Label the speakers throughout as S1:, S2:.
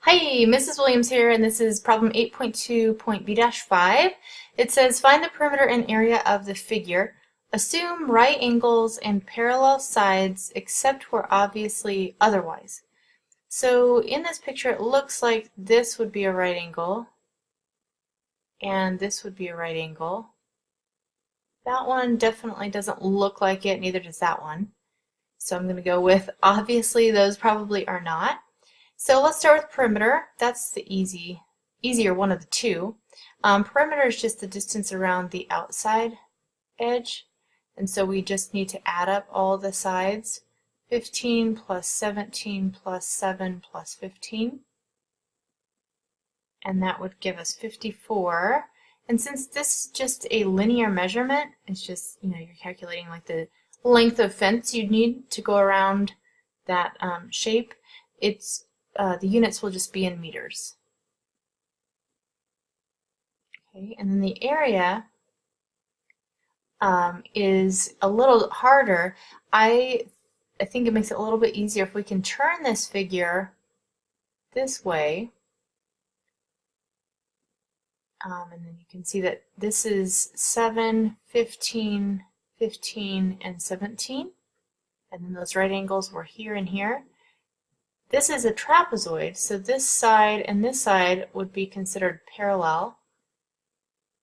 S1: Hi, Mrs. Williams here, and this is problem 8.2.B-5. It says, find the perimeter and area of the figure. Assume right angles and parallel sides except where obviously otherwise. So in this picture, it looks like this would be a right angle, and this would be a right angle. That one definitely doesn't look like it, neither does that one. So I'm going to go with obviously those probably are not. So let's start with perimeter. That's the easier one of the two. Perimeter is just the distance around the outside edge, and so we just need to add up all the sides. 15 plus 17 plus 7 plus 15, and that would give us 54. And since this is just a linear measurement, it's just, you're calculating like the length of fence you'd need to go around that shape, the units will just be in meters. Okay, and then the area is a little harder. I think it makes it a little bit easier if we can turn this figure this way. And then you can see that this is 7, 15, 15, and 17. And then those right angles were here and here. This is a trapezoid, so this side and this side would be considered parallel.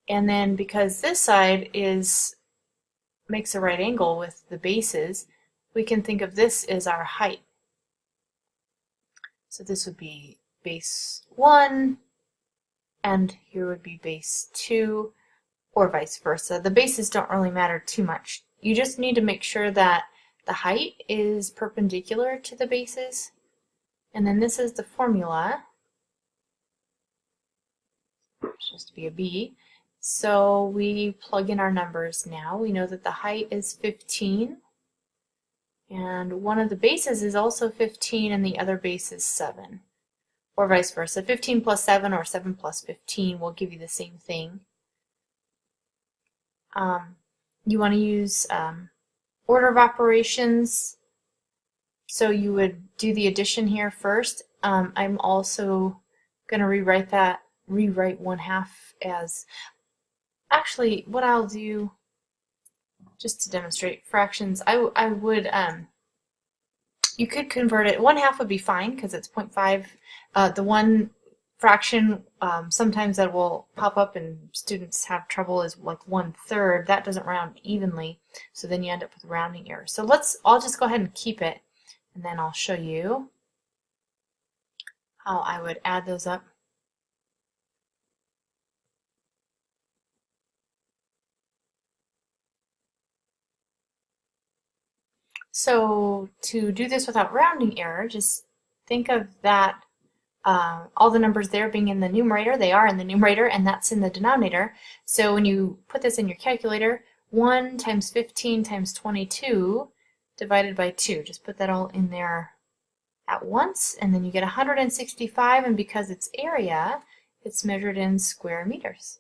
S1: And then because this side makes a right angle with the bases, we can think of this as our height. So this would be base 1, and here would be base 2, or vice versa. The bases don't really matter too much. You just need to make sure that the height is perpendicular to the bases. And then this is the formula. It's supposed to be a B. So we plug in our numbers now. We know that the height is 15. And one of the bases is also 15 and the other base is 7. Or vice versa. 15 plus 7 or 7 plus 15 will give you the same thing. You want to use order of operations. So you would do the addition here first. I'm also going to rewrite 1/2 as, actually what I'll do, just to demonstrate fractions, I would, you could convert it, 1/2 would be fine because it's 0.5. The one fraction, sometimes that will pop up and students have trouble, is like 1/3. That doesn't round evenly, so then you end up with rounding errors. So I'll just go ahead and keep it, and then I'll show you how I would add those up. So to do this without rounding error, just think of that all the numbers there being in the numerator. They are in the numerator, and that's in the denominator. So when you put this in your calculator, 1 times 15 times 22 divided by 2. Just put that all in there at once, and then you get 165, and because it's area, it's measured in square meters.